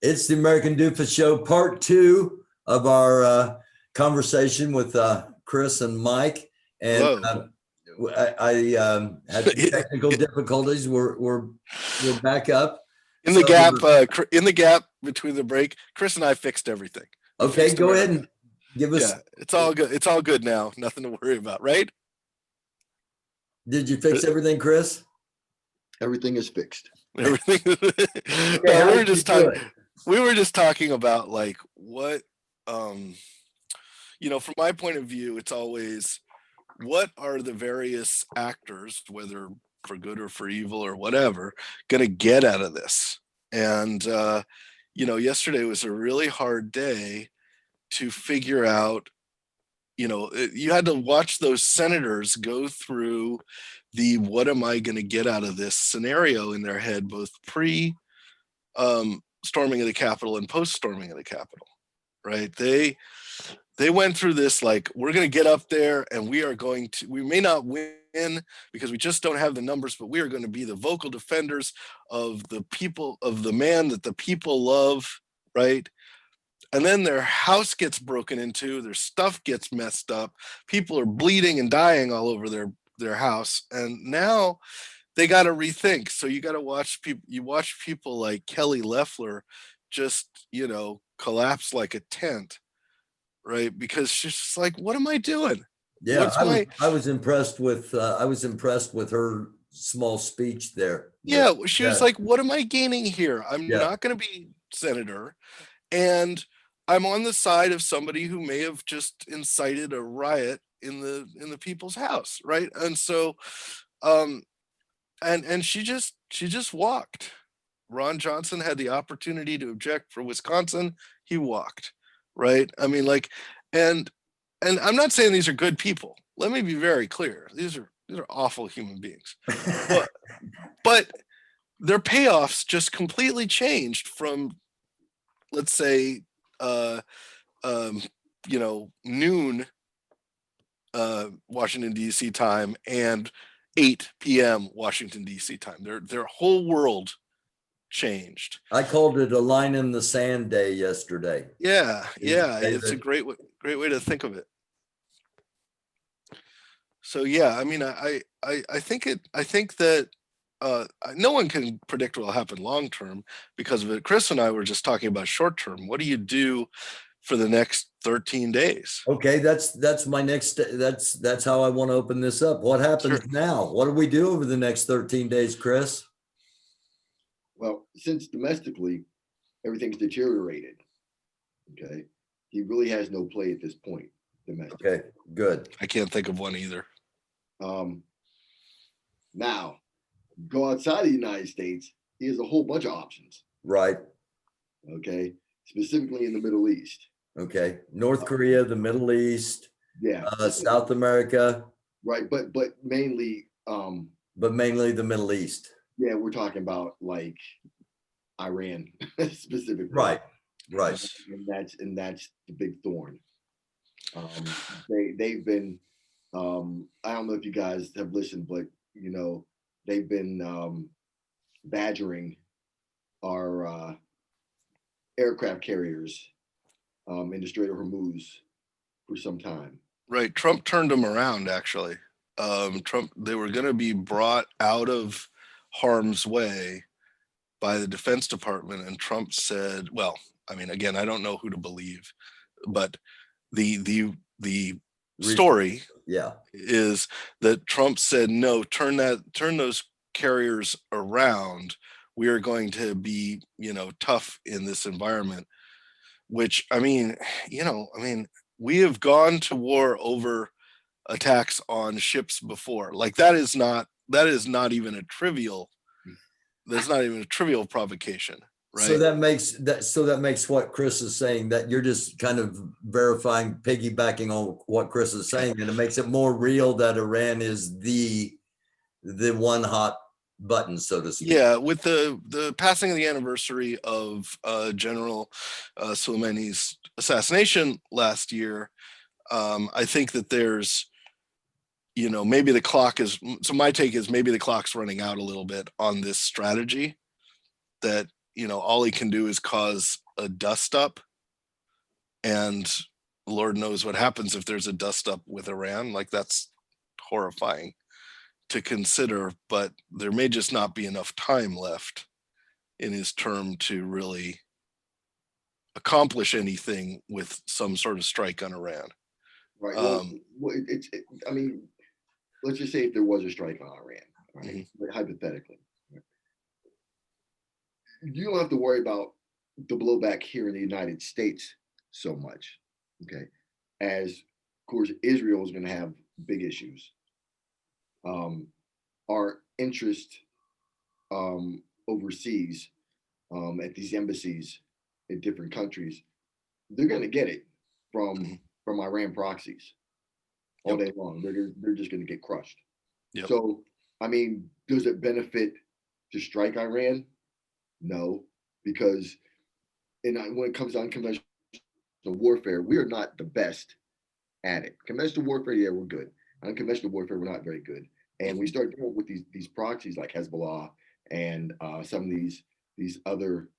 It's the American Doofus Show, part two of our conversation with Chris and Mike. And Hello. I had some technical difficulties. We're back up. In So, the gap, in the gap between the break, Chris and I fixed everything. okay, go ahead and give us. Yeah, it's all good. It's all good now. Nothing to worry about, right? Did you fix everything, Chris? Everything is fixed. Everything. Okay, No, we were just talking about like what, from my point of view, it's always what are the various actors, whether for good or for evil or whatever, going to get out of this? And yesterday was a really hard day to figure out. You had to watch those senators go through the what am I going to get out of this scenario in their head, both pre storming of the Capitol and post storming of the Capitol, right? They went through this like, we're going to get up there and we may not win because we just don't have the numbers, but we are going to be the vocal defenders of the people, of the man that the people love, right? And then their house gets broken into, their stuff gets messed up, people are bleeding and dying all over their house, and now they got to rethink. So you got to watch people like Kelly Loeffler just collapse like a tent, right? Because she's just like, what am I doing? Yeah, I was impressed with her small speech there. Yeah, she was like, what am I gaining here? I'm not going to be senator, and I'm on the side of somebody who may have just incited a riot in the people's house, right? And so, and she just walked. Ron Johnson had the opportunity to object for Wisconsin. He walked, right? I mean, like, and I'm not saying these are good people. Let me be very clear. These are awful human beings, but their payoffs just completely changed from, let's say, noon Washington D.C. time and 8 p.m. Washington D.C. time. Their whole world changed. I called it a line in the sand day yesterday. Yeah, it's a great way to think of it. So yeah, I mean, I think that no one can predict what will happen long term because of it. Chris and I were just talking about short term. What do you do for the next 13 days? Okay, that's my next. That's how I want to open this up. What happens now? What do we do over the next 13 days, Chris? Well, since domestically everything's deteriorated, okay, he really has no play at this point domestically. Okay, good. I can't think of one either. Now, go outside of the United States, he has a whole bunch of options. Right. Okay, specifically in the Middle East. Okay, North Korea, the Middle East, South America. Right, but mainly. But mainly the Middle East. Yeah, we're talking about like Iran specifically. Right. And that's the big thorn. They've been. I don't know if you guys have listened, but they've been badgering our aircraft carriers in the Strait of Hormuz for some time. Right. Trump turned them around, actually. They were going to be brought out of harm's way by the Defense Department, and Trump said, well, I mean, again, I don't know who to believe, but the story is that Trump said, no, turn those carriers around. We are going to be, tough in this environment, which, I mean, we have gone to war over attacks on ships before. Like that is not even a trivial provocation. Right. So that makes what Chris is saying, that you're just kind of verifying, piggybacking on what Chris is saying, and it makes it more real that Iran is the one hot button, so to speak. Yeah, with the passing of the anniversary of General Soleimani's assassination last year, I think that there's, maybe the clock is. So my take is maybe the clock's running out a little bit on this strategy. That all he can do is cause a dust up, and Lord knows what happens if there's a dust up with Iran. Like, that's horrifying to consider, but there may just not be enough time left in his term to really accomplish anything with some sort of strike on Iran. Right. Well, I mean, let's just say if there was a strike on Iran, right? Hypothetically, you don't have to worry about the blowback here in the United States so much, okay? As, of course, Israel is going to have big issues. Our interest overseas at these embassies in different countries, they're going to get it from Iran proxies all day long. They're just going to get crushed. Yep. So, I mean, does it benefit to strike Iran? No, because when it comes to unconventional warfare, we are not the best at it. Conventional warfare, yeah, we're good. Unconventional warfare, we're not very good. And we start dealing with these proxies like Hezbollah and some of these other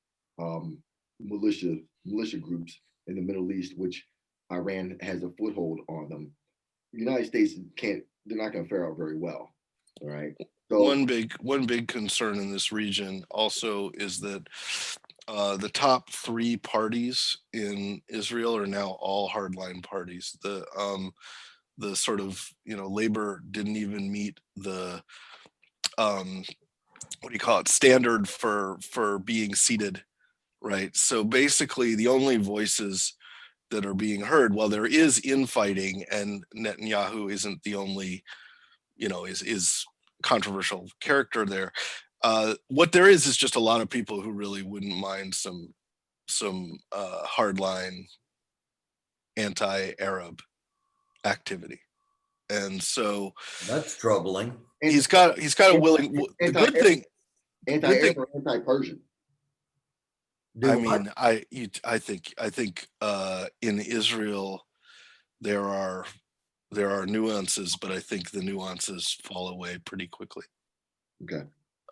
militia groups in the Middle East, which Iran has a foothold on them. The United States they're not going to fare out very well. All right. So one big concern in this region also is that the top three parties in Israel are now all hardline parties. The sort of, Labor didn't even meet the what do you call it, standard for being seated, right? So basically the only voices that are being heard, while there is infighting and Netanyahu isn't the only, is controversial character there, what there is just a lot of people who really wouldn't mind some hardline anti-Arab activity. And so That's troubling. he's got a willing, the good thing, anti-Arab or anti-Persian. Do I what? mean, I think in Israel there are nuances, but I think the nuances fall away pretty quickly. Okay.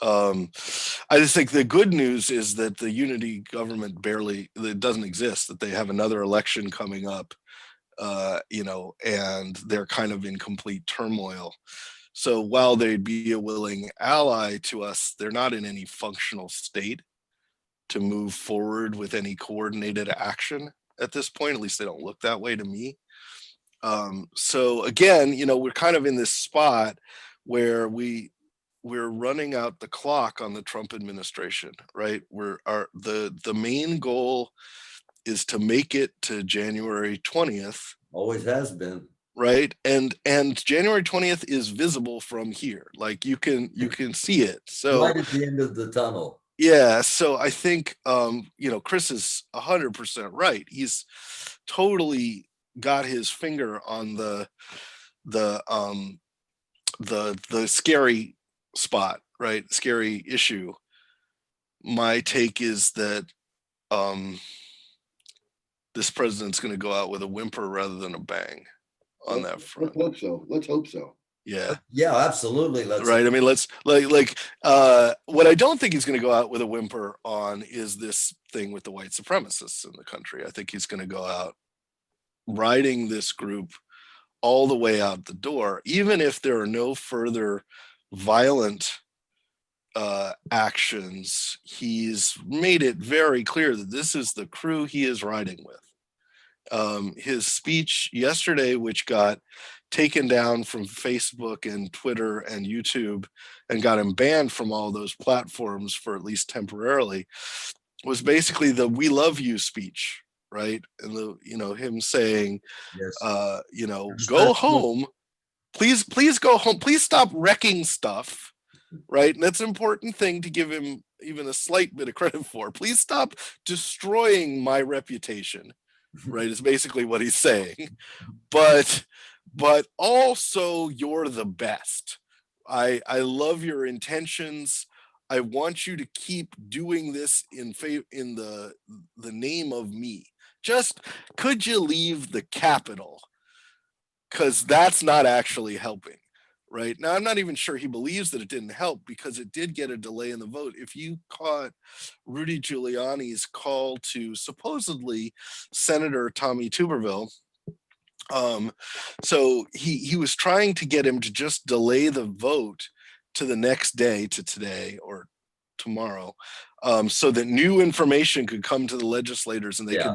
I just think the good news is that the unity government it doesn't exist, that they have another election coming up, and they're kind of in complete turmoil. So while they'd be a willing ally to us, they're not in any functional state to move forward with any coordinated action at this point. At least they don't look that way to me. So again, we're kind of in this spot where we're running out the clock on the Trump administration, right? The main goal is to make it to January 20th. Always has been. Right. And January 20th is visible from here. Like you can see it. So Right at the end of the tunnel. yeah. So I think Chris is 100% right. He's totally got his finger on the scary spot, right? Scary issue. My take is that this president's going to go out with a whimper rather than a bang on that front. Let's hope so. Yeah. Yeah, absolutely. Right. I mean, let's what I don't think he's going to go out with a whimper on is this thing with the white supremacists in the country. I think he's going to go out riding this group all the way out the door, even if there are no further violent actions. He's made it very clear that this is the crew he is riding with. His speech yesterday, which got taken down from Facebook and Twitter and YouTube and got him banned from all those platforms for at least temporarily, was basically the "we love you" speech, right? And him saying, Yes. go home, please go home, please stop wrecking stuff, right? And that's an important thing to give him even a slight bit of credit for. Please stop destroying my reputation, right? Is basically what he's saying. But also, you're the best. I love your intentions. I want you to keep doing this in the name of me. Just could you leave the Capitol? Because that's not actually helping, right? Now, I'm not even sure he believes that it didn't help, because it did get a delay in the vote. If you caught Rudy Giuliani's call to supposedly Senator Tommy Tuberville, so he was trying to get him to just delay the vote to the next day, to today or tomorrow, so that new information could come to the legislators and they Yeah.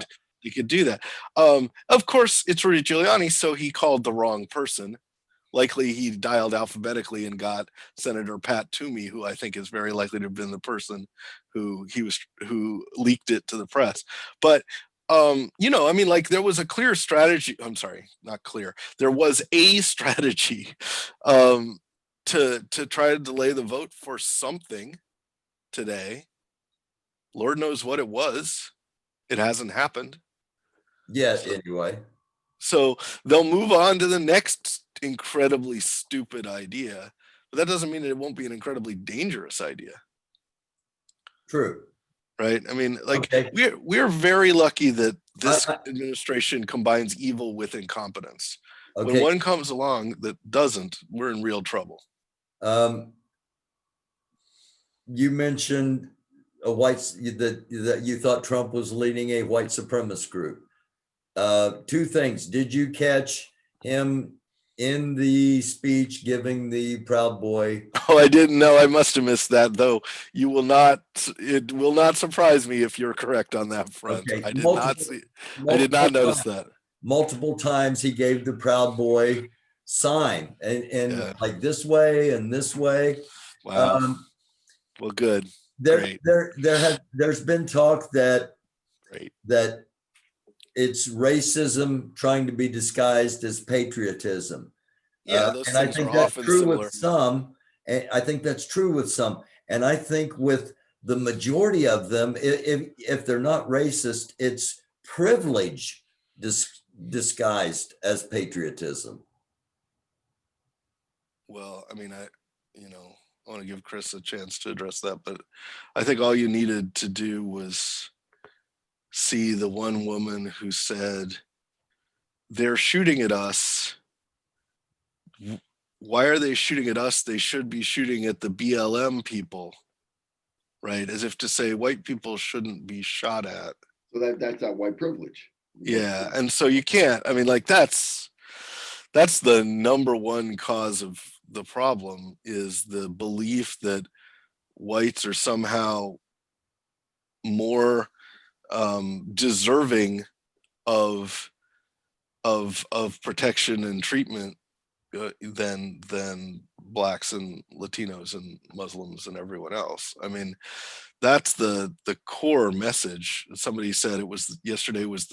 could do that. Of course, it's Rudy Giuliani, so he called the wrong person. Likely he dialed alphabetically and got Senator Pat Toomey, who I think is very likely to have been the person who leaked it to the press. But you know, I mean, like, there was a clear strategy. I'm sorry, not clear. There was a strategy to try to delay the vote for something today. Lord knows what it was. It hasn't happened. Yet, anyway. So they'll move on to the next incredibly stupid idea, but that doesn't mean it won't be an incredibly dangerous idea. True. Right? I mean, like, Okay. we're very lucky that this administration combines evil with incompetence. Okay. When one comes along that doesn't, we're in real trouble. You mentioned that you thought Trump was leading a white supremacist group. Two things. Did you catch him in the speech giving the Proud Boy? Oh, I didn't know. I must have missed that, though. It will not surprise me if you're correct on that front. Okay. I did not notice that. Multiple times he gave the Proud Boy sign and like this way and this way. Wow. Well, good. There's been talk that Great. that it's racism trying to be disguised as patriotism. Yeah, those and I things think are that's often true similar. with some. And I think that's true with some. And I think with the majority of them, if they're not racist, it's privilege disguised as patriotism. Well, I mean, I want to give Chris a chance to address that, but I think all you needed to do was see the one woman who said, "They're shooting at us. Why are they shooting at us? They should be shooting at the BLM people," right? As if to say white people shouldn't be shot at. So that's that white privilege. Yeah, and so you can't. I mean, like, that's the number one cause of the problem, is the belief that whites are somehow more deserving of protection and treatment than blacks and Latinos and Muslims and everyone else. I mean, that's the core message. Somebody said yesterday was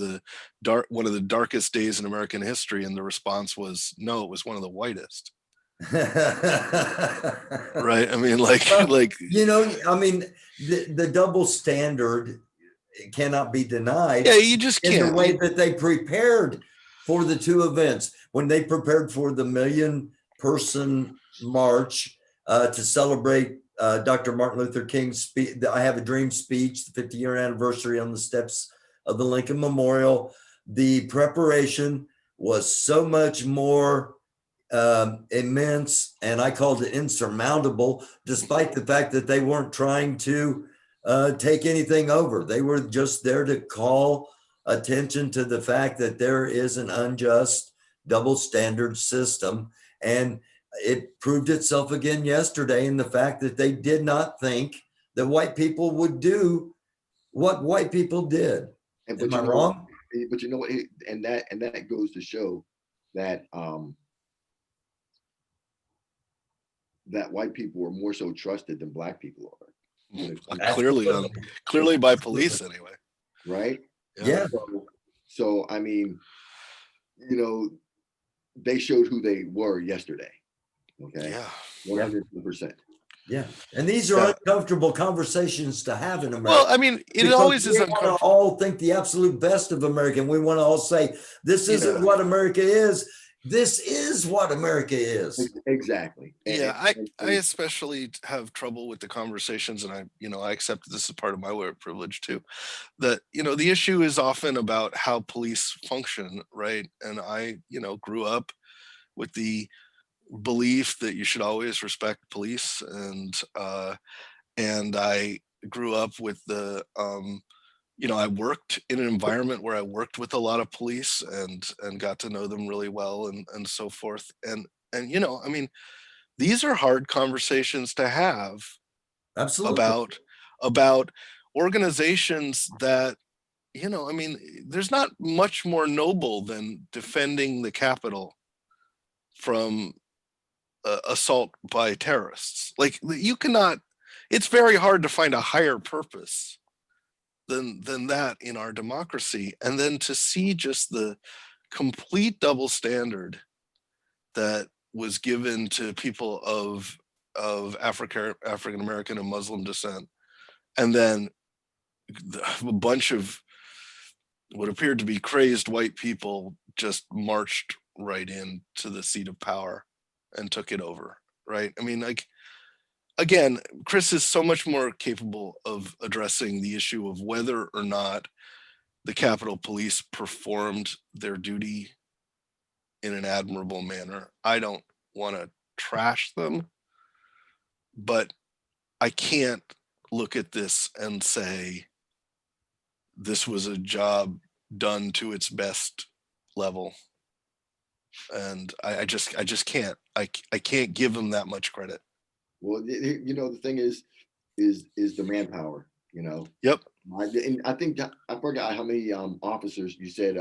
one of the darkest days in American history, and the response was, no, it was one of the whitest. Right? I mean, like, I mean, the double standard cannot be denied. Yeah, you just can't. In the way that they prepared for the two events, when they prepared for the 1 million person march to celebrate Dr. Martin Luther King's speech, I Have a Dream speech, the 50-year anniversary on the steps of the Lincoln Memorial, the preparation was so much more immense, and I called it insurmountable, despite the fact that they weren't trying to take anything over. They were just there to call attention to the fact that there is an unjust double standard system. And it proved itself again yesterday in the fact that they did not think that white people would do what white people did. Am I wrong? But you know what, and that goes to show that that white people are more so trusted than black people are. Clearly by police anyway. Right? Yeah. So I mean, they showed who they were yesterday. Okay. Yeah. 100%. Yeah. And these are uncomfortable conversations to have in America. Well, I mean, it always is uncomfortable. We want to all think the absolute best of America. We want to all say, this isn't what America is. This is what America is. Exactly. Yeah, I especially have trouble with the conversations, and I accept this is part of my white privilege too, that, the issue is often about how police function, right? And I, grew up with the belief that you should always respect police, and I grew up with I worked in an environment where I worked with a lot of police and got to know them really well and so forth. And I mean, these are hard conversations to have Absolutely. about organizations that, I mean, there's not much more noble than defending the Capitol from assault by terrorists. Like, you cannot, it's very hard to find a higher purpose than that in our democracy. And then to see just the complete double standard that was given to people of African American and Muslim descent, and then a bunch of what appeared to be crazed white people just marched right into the seat of power and took it over. Right? I mean, like, again, Chris is so much more capable of addressing the issue of whether or not the Capitol Police performed their duty in an admirable manner. I don't want to trash them, but I can't look at this and say this was a job done to its best level. And I just can't. I can't give them that much credit. Well, the thing is the manpower. Yep. I think I forgot how many officers you said.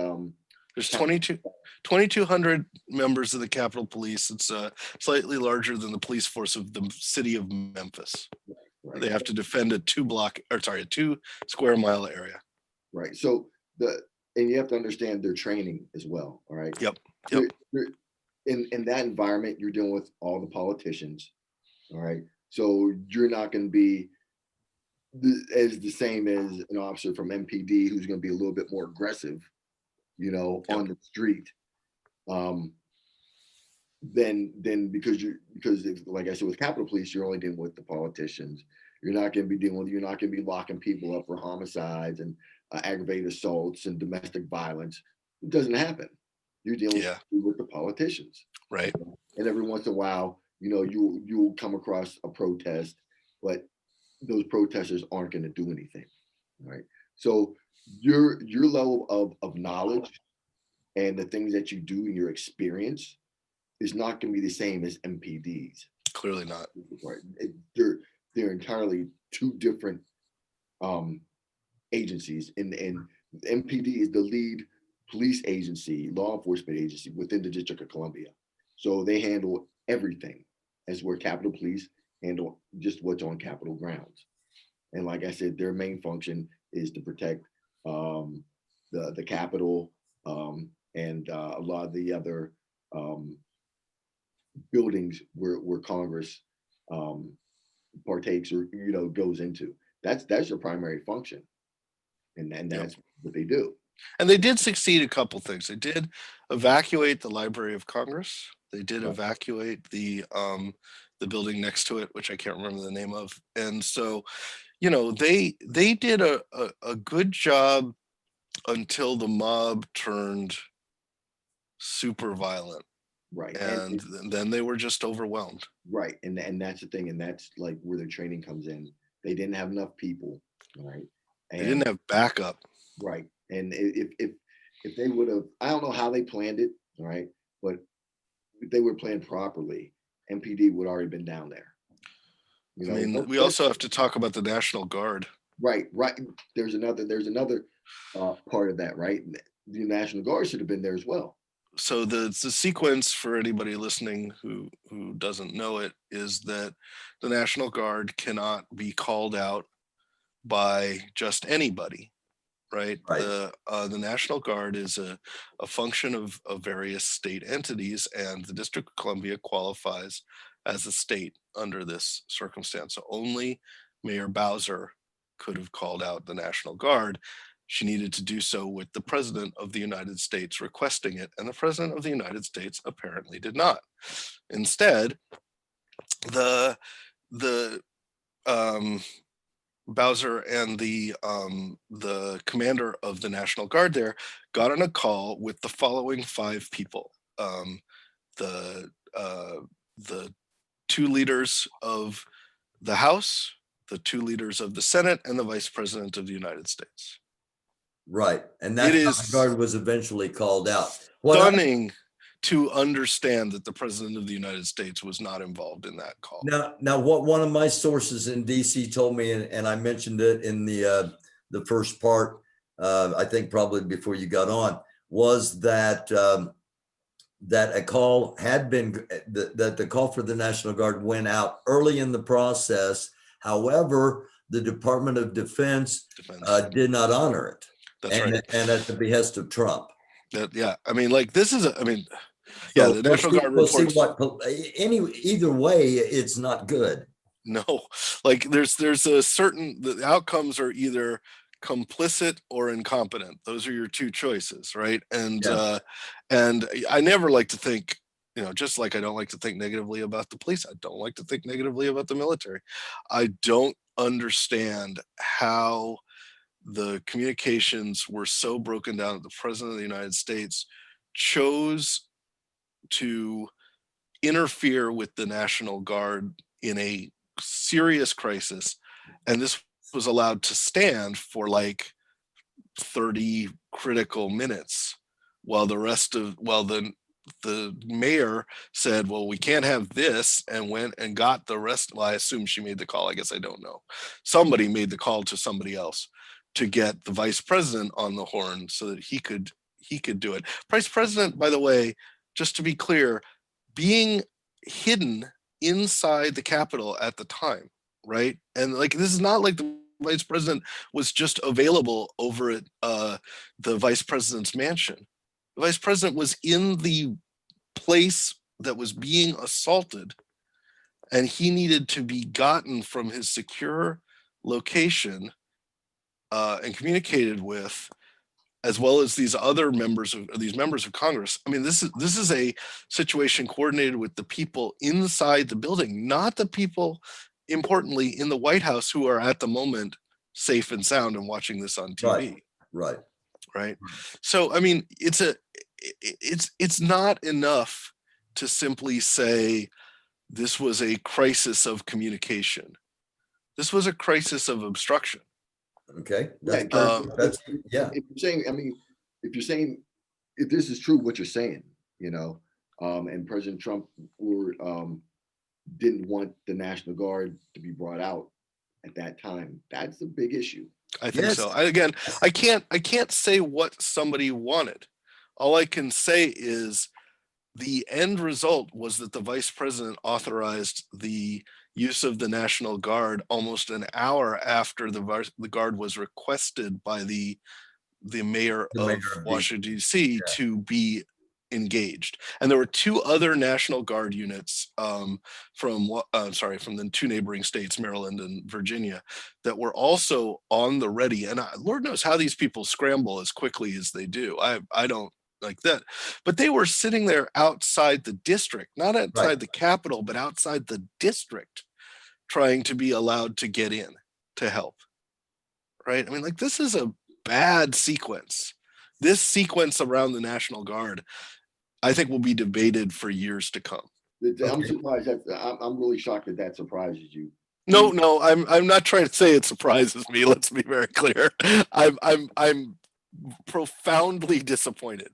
There's 2,200 members of the Capitol Police. It's slightly larger than the police force of the city of Memphis. Right. They have to defend a 2 square mile area. Right. So and you have to understand their training as well. All right. Yep. You're, in that environment, you're dealing with all the politicians. All right. So you're not going to be as the same as an officer from MPD who's going to be a little bit more aggressive, on the street. Then because like I said, with Capitol Police, you're only dealing with the politicians. You're not going to be locking people up for homicides and aggravated assaults and domestic violence. It doesn't happen. You're dealing with the politicians. Right. And every once in a while, you'll come across a protest, but those protesters aren't going to do anything. Right. So your level of knowledge and the things that you do in your experience is not going to be the same as MPD's. Clearly not. Right. They're entirely two different agencies. And MPD is the lead police agency, law enforcement agency within the District of Columbia. So they handle everything, as where Capitol Police handle just what's on Capitol grounds. And like I said, their main function is to protect the Capitol and a lot of the other buildings where Congress partakes or goes into. That's their primary function, and that's what they do. And they did succeed a couple things. They did evacuate the Library of Congress. They did evacuate the building next to it, which I can't remember the name of. And so, they did a good job until the mob turned super violent. Right. And then they were just overwhelmed. Right. And that's the thing. And that's like where their training comes in. They didn't have enough people. Right. And they didn't have backup. Right. And if they would have, I don't know how they planned it. Right. But if they were planned properly, MPD would already been down there. I mean, we also have to talk about the National Guard. Right. There's another part of that. Right. The National Guard should have been there as well. So the sequence for anybody listening who doesn't know it is that the National Guard cannot be called out by just anybody, right? The National Guard is a function of various state entities, and the District of Columbia qualifies as a state under this circumstance. So only Mayor Bowser could have called out the National Guard. She needed to do so with the President of the United States requesting it, and the President of the United States apparently did not. Instead, the Bowser and the commander of the National Guard there got on a call with the following 5 people: the the two leaders of the House, the two leaders of the Senate, and the Vice President of the United States. Right. And It that is guard was eventually called out. What stunning to understand that the President of the United States was not involved in that call. Now, what one of my sources in DC told me, and I mentioned it in the first part, I think probably before you got on, was that that a call had been, that the call for the National Guard went out early in the process. However, the Department of Defense did not honor it. That's right. And at the behest of Trump. Yeah, I mean, like, this is, So the National Guard reports. Either way, it's not good. No, like there's a certain, the outcomes are either complicit or incompetent. Those are your two choices, right? And and I never like to think, just like I don't like to think negatively about the police, I don't like to think negatively about the military. I don't understand how the communications were so broken down that the President of the United States chose to interfere with the National Guard in a serious crisis, and this was allowed to stand for like 30 critical minutes while the mayor said, well, we can't have this, and went and got the rest. Well, I assume she made the call. I guess I don't know. Somebody made the call to somebody else to get the vice president on the horn so that he could do it. Vice president, by the way, just to be clear, being hidden inside the Capitol at the time, right? And like, this is not like the vice president was just available over at the vice president's mansion. The vice president was in the place that was being assaulted, and he needed to be gotten from his secure location and communicated with, as well as these other members of Congress. I mean, this is a situation coordinated with the people inside the building, not the people, importantly, in the White House, who are at the moment safe and sound and watching this on TV. Right. So, I mean, it's not enough to simply say this was a crisis of communication. This was a crisis of obstruction. Okay. If you're saying, if this is true, what you're saying, and President Trump didn't want the National Guard to be brought out at that time, that's a big issue. I think so. I can't say what somebody wanted. All I can say is the end result was that the vice president authorized the use of the National Guard almost an hour after the Guard was requested by the mayor of Washington, D.C. to be engaged. And there were two other National Guard units from the two neighboring states, Maryland and Virginia, that were also on the ready. And Lord knows how these people scramble as quickly as they do. I don't like that. But they were sitting there outside the district, not outside the Capitol, but outside the district, trying to be allowed to get in to help. Right? I mean, like, this is a bad sequence. This sequence around the National Guard, I think, will be debated for years to come. I'm surprised I'm really shocked that surprises you. No, I'm not trying to say it surprises me. Let's be very clear. I'm profoundly disappointed.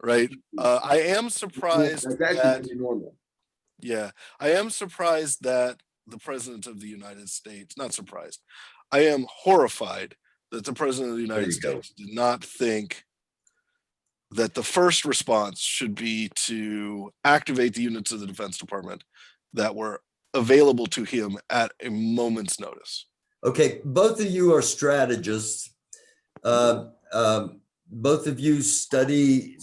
Right? I am surprised that normal. Yeah, I am surprised that the President of the United States, not surprised, I am horrified that the President of the United States did not think that the first response should be to activate the units of the Defense Department that were available to him at a moment's notice. Okay, both of you are strategists. Both of you study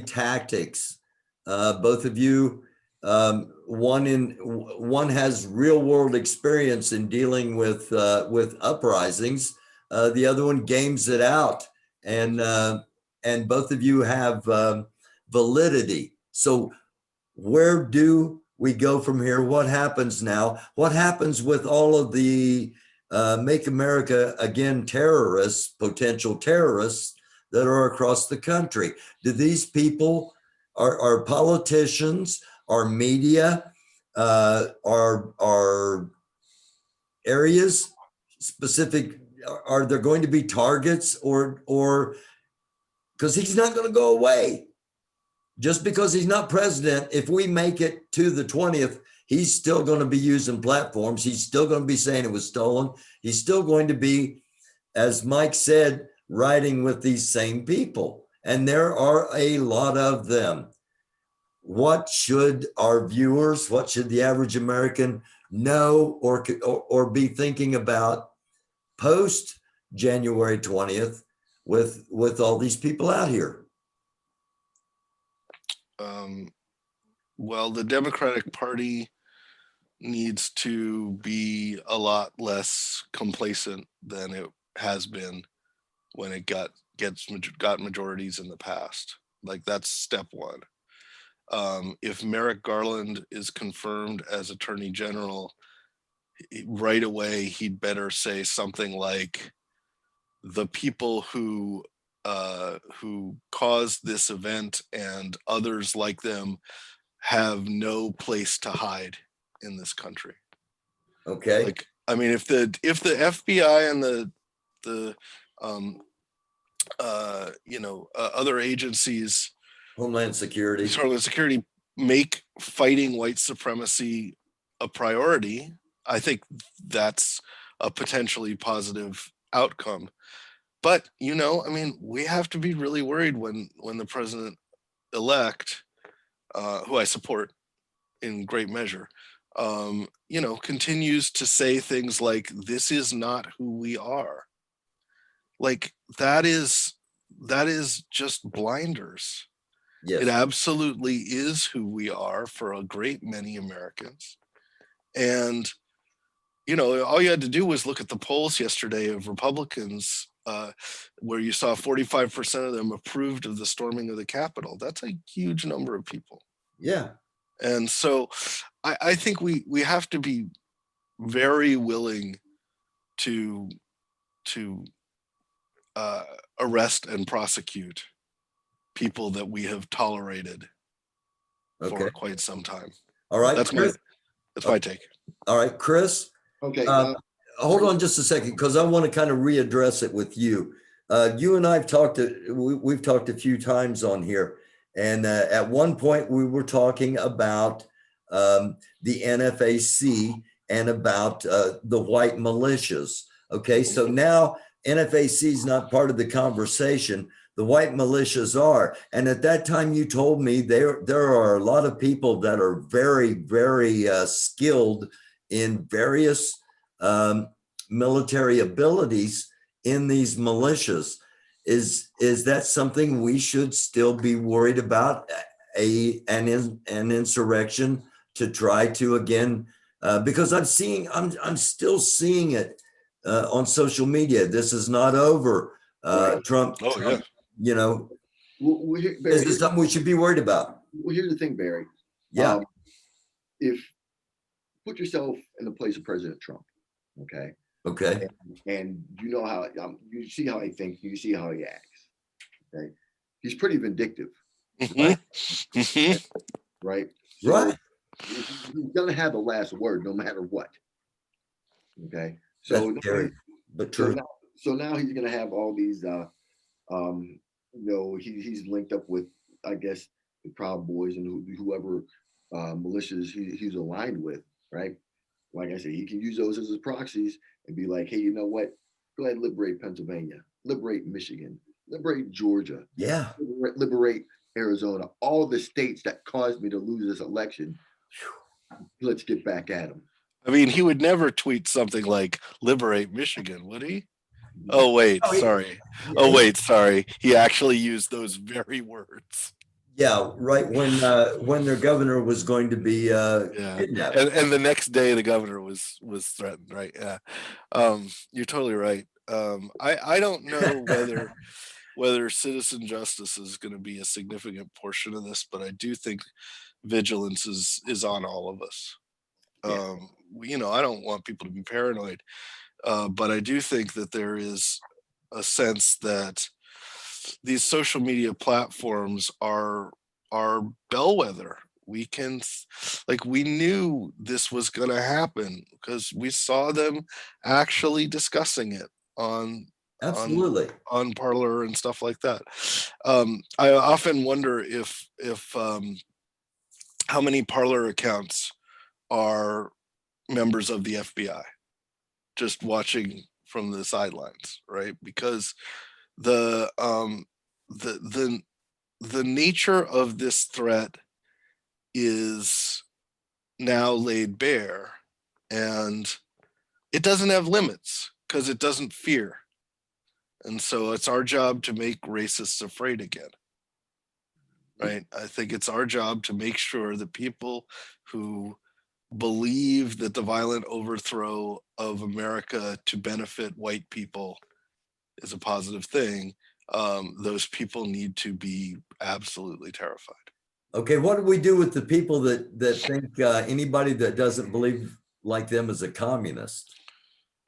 tactics. Both of you, one has real world experience in dealing with uprisings. The other one games it out, and both of you have validity. So where do we go from here? What happens now? What happens with all of the Make America Again terrorists, potential terrorists that are across the country? Do these people are politicians, are media, are areas specific? Are there going to be targets, or because he's not going to go away just because he's not president? If we make it to the 20th, he's still going to be using platforms. He's still going to be saying it was stolen. He's still going to be, as Mike said, riding with these same people. And there are a lot of them. What should our viewers, what should the average American know or be thinking about post January 20th with all these people out here? Well, the Democratic Party needs to be a lot less complacent than it has been when it got majorities in the past. Like, that's step one. If Merrick Garland is confirmed as Attorney General, right away he'd better say something like, the people who caused this event and others like them have no place to hide in this country. Okay. Like, I mean, if the FBI and the other agencies, Homeland Security, make fighting white supremacy a priority, I think that's a potentially positive outcome. But, I mean, we have to be really worried when the president-elect, who I support in great measure, continues to say things like, this is not who we are. Like, that is just blinders. yes. It absolutely is who we are for a great many Americans. And, all you had to do was look at the polls yesterday of Republicans, where you saw 45% of them approved of the storming of the Capitol. That's a huge number of people. Yeah. And so I think we have to be very willing to arrest and prosecute people that we have tolerated for quite some time. All right. That's my take. All right, Chris. Okay. Hold on just a second, because I want to kind of readdress it with you. You and I've talked. We've talked a few times on here, and at one point we were talking about the NFAC and about the white militias. Okay, so now NFAC is not part of the conversation. The white militias are, and at that time you told me there are a lot of people that are very, very skilled in various military abilities in these militias. Is that something we should still be worried about? An insurrection to try to again, because I'm still seeing it on social media. This is not over. Trump. Yeah. Is this something we should be worried about? Well, here's the thing, Barry. Yeah. If put yourself in the place of President Trump, okay? Okay. And you know how you see how he thinks, you see how he acts. Okay, he's pretty vindictive, Mhm. right? So Right. he's gonna have the last word, no matter what. Okay, so That's scary, but true. So now he's gonna have all these. He's linked up with, I guess, the Proud Boys and whoever militias he's aligned with, right? Like I said, he can use those as his proxies and be like, hey, you know what? Go ahead and liberate Pennsylvania, liberate Michigan, liberate Georgia, Yeah. liberate Arizona, all the states that caused me to lose this election. Let's get back at them. I mean, he would never tweet something like "liberate Michigan," would he? Oh wait, sorry. Oh wait, sorry. He actually used those very words. Yeah, right when their governor was going to be kidnapped. And the next day the governor was threatened, right? Yeah. You're totally right. I don't know whether citizen justice is going to be a significant portion of this, but I do think vigilance is on all of us. Yeah. I don't want people to be paranoid, but I do think that there is a sense that these social media platforms are bellwether We can, like, we knew this was going to happen because we saw them actually discussing it on Absolutely. on Parler and stuff like that. I often wonder if how many Parler accounts are members of the FBI just watching from the sidelines, right? Because the the nature of this threat is now laid bare, and it doesn't have limits because it doesn't fear. And so it's our job to make racists afraid again. Right? I think it's our job to make sure that people who believe that the violent overthrow of America to benefit white people is a positive thing, those people need to be absolutely terrified. Okay, what do we do with the people that think anybody that doesn't believe like them is a communist?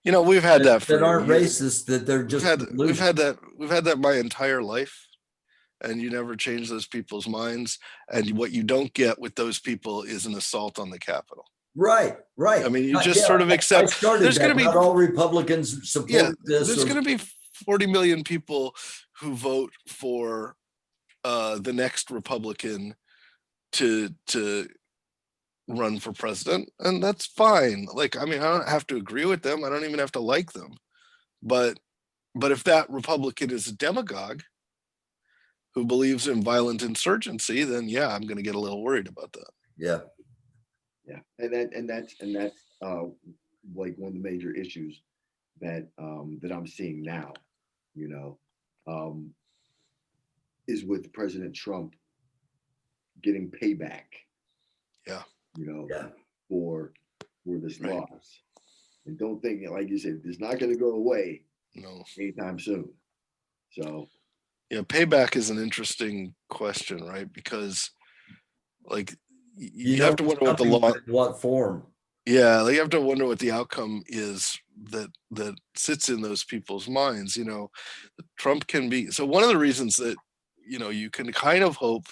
You know, we've had that for that aren't years. racist, that they're just We've had that my entire life, and you never change those people's minds. And what you don't get with those people is an assault on the Capitol. Right. I mean, you just sort of accept. There's going to be not all Republicans support this. There's going to be 40 million people who vote for the next Republican to run for president, and that's fine. Like, I mean, I don't have to agree with them. I don't even have to like them. But if that Republican is a demagogue who believes in violent insurgency, then yeah, I'm going to get a little worried about that. Yeah. Yeah. And that's like one of the major issues that that I'm seeing now, you know, is with President Trump getting payback. Yeah. You know, yeah. for this Right. loss. And don't think, like you said, it's not going to go away No. anytime soon. So yeah, payback is an interesting question, right? Because like you have to wonder what the law, what form. Yeah, like you have to wonder what the outcome is that sits in those people's minds. You know, Trump can be, so one of the reasons that, you know, you can kind of hope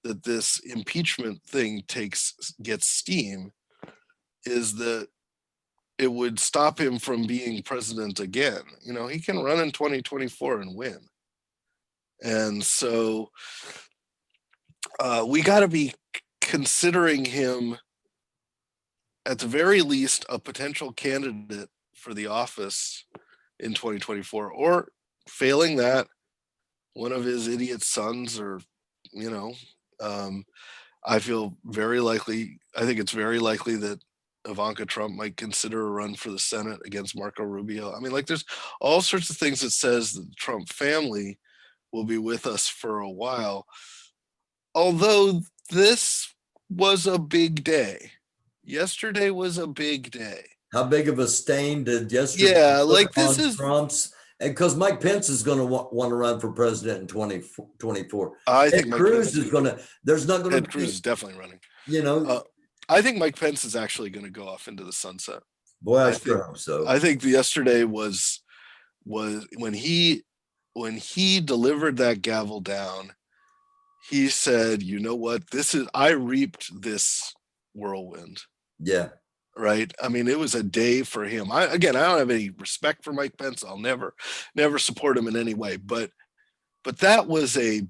that this impeachment thing gets steam is that it would stop him from being president again. You know, he can run in 2024 and win. And so we got to be considering him at the very least a potential candidate for the office in 2024, or failing that, one of his idiot sons, or, you know, I think it's very likely that Ivanka Trump might consider a run for the Senate against Marco Rubio. I mean, like, there's all sorts of things that says that the Trump family will be with us for a while. Although this was a big day. Yesterday was a big day. How big of a stain did yesterday? Yeah, like this is Trump's, and because Mike Pence is going to want to run for president in 2024. I think Ted Cruz is going to. There's not going to. Ted Cruz is definitely running. You know, I think Mike Pence is actually going to go off into the sunset. Boy, I sure hope so. I think yesterday was when he delivered that gavel down. He said, "You know what? I reaped this whirlwind." Yeah. Right. I mean, it was a day for him. I don't have any respect for Mike Pence. I'll never support him in any way. But that was a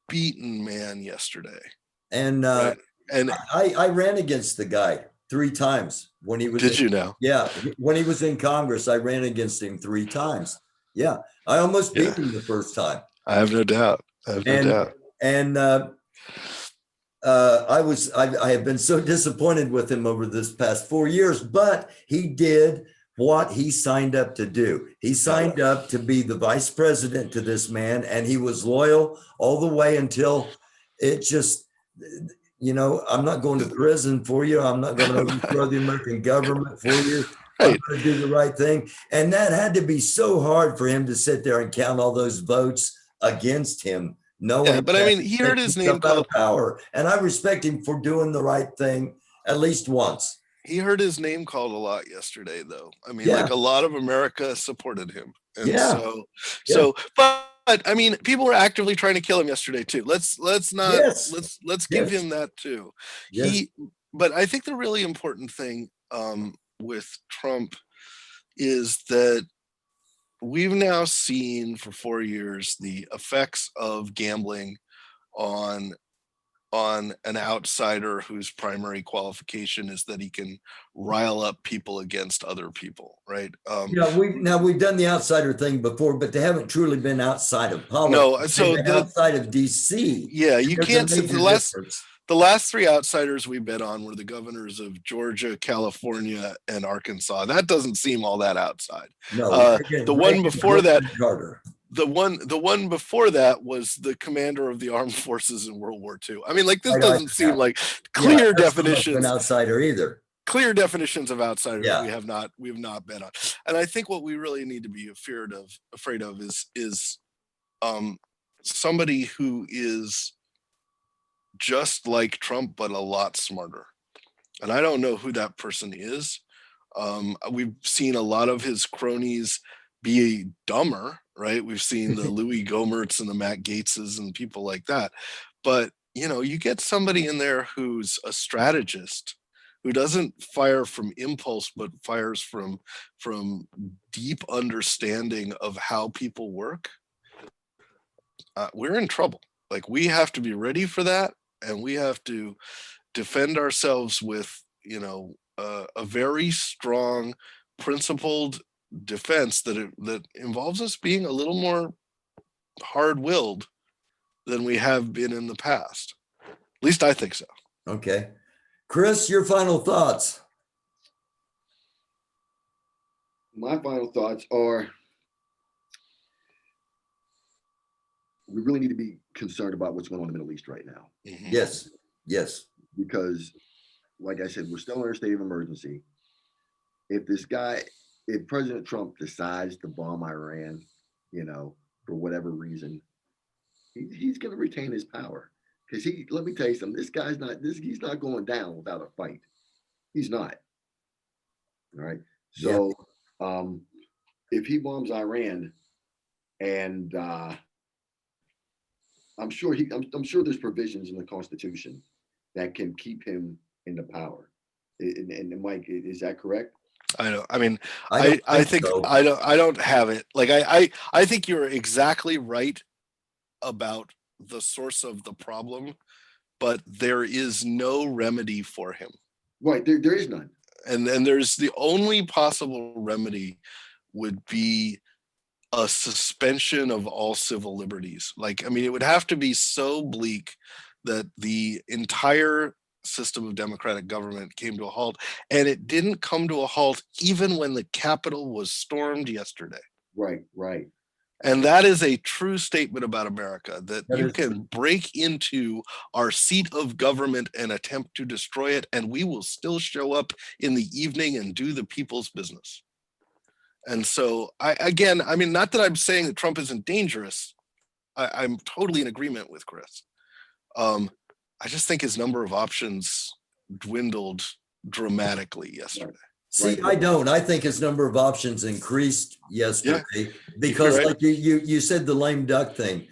beaten man yesterday. And right? And I ran against the guy 3 times when he was. Did you know? Yeah, when he was in Congress, I ran against him 3 times. Yeah, I almost beat him the first time. I have no doubt. And I have been so disappointed with him over this past 4 years, but he did what he signed up to do. He signed up to be the vice president to this man, and he was loyal all the way until it just, you know, I'm not going to prison for you. I'm not going to overthrow the American government for you. I'm going to do the right thing. And that had to be so hard for him to sit there and count all those votes against him. But I mean, he heard his name called power, and I respect him for doing the right thing at least once. He heard his name called a lot yesterday, though. I mean, like a lot of America supported him, and but I mean, people were actively trying to kill him yesterday too. Let's not Yes. let's give Yes. him that too. Yes. But I think the really important thing with Trump is that we've now seen for 4 years the effects of gambling on an outsider whose primary qualification is that he can rile up people against other people, right? Yeah, we've done the outsider thing before, but they haven't truly been outside of politics. No, so They've been outside of DC. yeah, you There's can't a say major the difference. last three outsiders we bet on were the governors of Georgia, California, and Arkansas. That doesn't seem all that outside. No, The one before that, Carter. the one before that was the commander of the armed forces in World War II. I mean, like this Right, doesn't seem like Yeah, clear that's not definitions. an outsider either. Clear definitions of outsiders Yeah. we have not been on. And I think what we really need to be afraid of is somebody who is just like Trump but a lot smarter. And I don't know who that person is. We've seen a lot of his cronies be dumber, right? We've seen the Louis Gohmerts and the Matt Gaetzes and people like that. But you get somebody in there who's a strategist, who doesn't fire from impulse, but fires from deep understanding of how people work. We're in trouble. Like, we have to be ready for that, and we have to defend ourselves with a very strong, principled defense that involves us being a little more hard-willed than we have been in the past. At least I think so. Okay. Chris, your final thoughts. My final thoughts are we really need to be concerned about what's going on in the Middle East right now. Mhm. Yes. Yes. Because, like I said, we're still in a state of emergency. If President Trump decides to bomb Iran, for whatever reason, he's going to retain his power. Because let me tell you something, he's not going down without a fight. He's not. All right. So if he bombs Iran, and I'm sure there's provisions in the Constitution that can keep him in the power. And Mike, is that correct? I think so. I don't have it. Like, I think you're exactly right about the source of the problem, but there is no remedy for him. Right, there is none. And there's the only possible remedy would be a suspension of all civil liberties. Like, I mean, it would have to be so bleak that the entire system of democratic government came to a halt, and it didn't come to a halt even when the Capitol was stormed yesterday. Right. And that is a true statement about America, that you can true. break into our seat of government and attempt to destroy it, and we will still show up in the evening and do the people's business. And so, not that I'm saying that Trump isn't dangerous. I'm totally in agreement with Chris. I just think his number of options dwindled dramatically yesterday. See, I don't. I think his number of options increased yesterday because, right. like you said, the lame duck thing.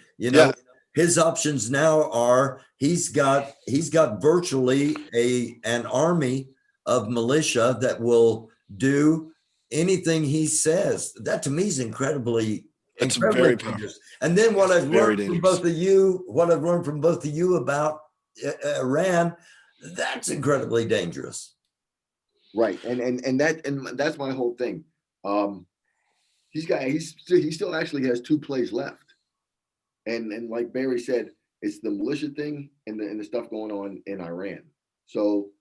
His options now are he's got virtually an army of militia that will do anything he says. That to me is incredibly very dangerous. And then what I've learned from both of you about Iran, that's incredibly dangerous. Right, and that's my whole thing. He still actually has 2 plays left, and like Barry said, it's the militia thing and the stuff going on in Iran. So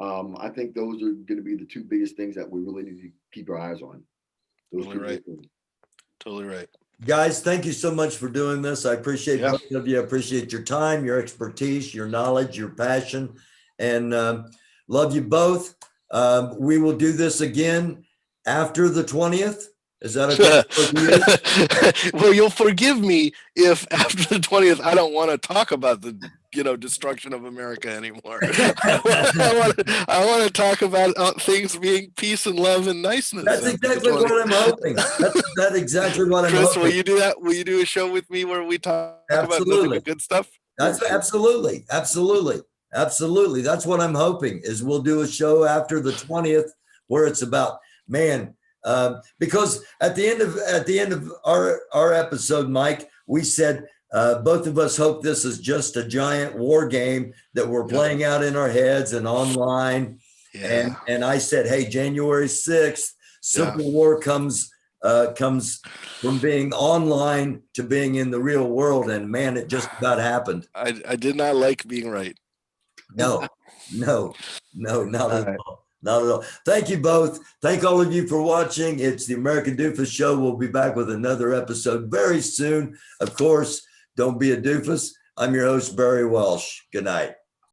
I think those are going to be the 2 biggest things that we really need to keep our eyes on. Totally right. Guys, thank you so much for doing this. I appreciate both of you. I appreciate your time, your expertise, your knowledge, your passion, and love you both. We will do this again after the 20th. Is that okay? Well, you'll forgive me if after the 20th I don't want to talk about the destruction of America anymore. I want to talk about things being peace and love and niceness. That's exactly what I'm hoping. That's exactly what I'm Chris, hoping. will you do that? Will you do a show with me where we talk about nothing Absolutely. but good stuff? That's absolutely. That's what I'm hoping, is we'll do a show after the 20th where it's about, man, because at the end of our episode, Mike, we said both of us hope this is just a giant war game that we're playing out in our heads and online. Yeah. And I said, hey, January 6th, Civil War comes from being online to being in the real world. And man, it just about happened. I did not like being right. No, not at all. Not at all. Thank you both. Thank all of you for watching. It's the American Doofus Show. We'll be back with another episode very soon. Of course, don't be a doofus. I'm your host, Barry Welsh. Good night.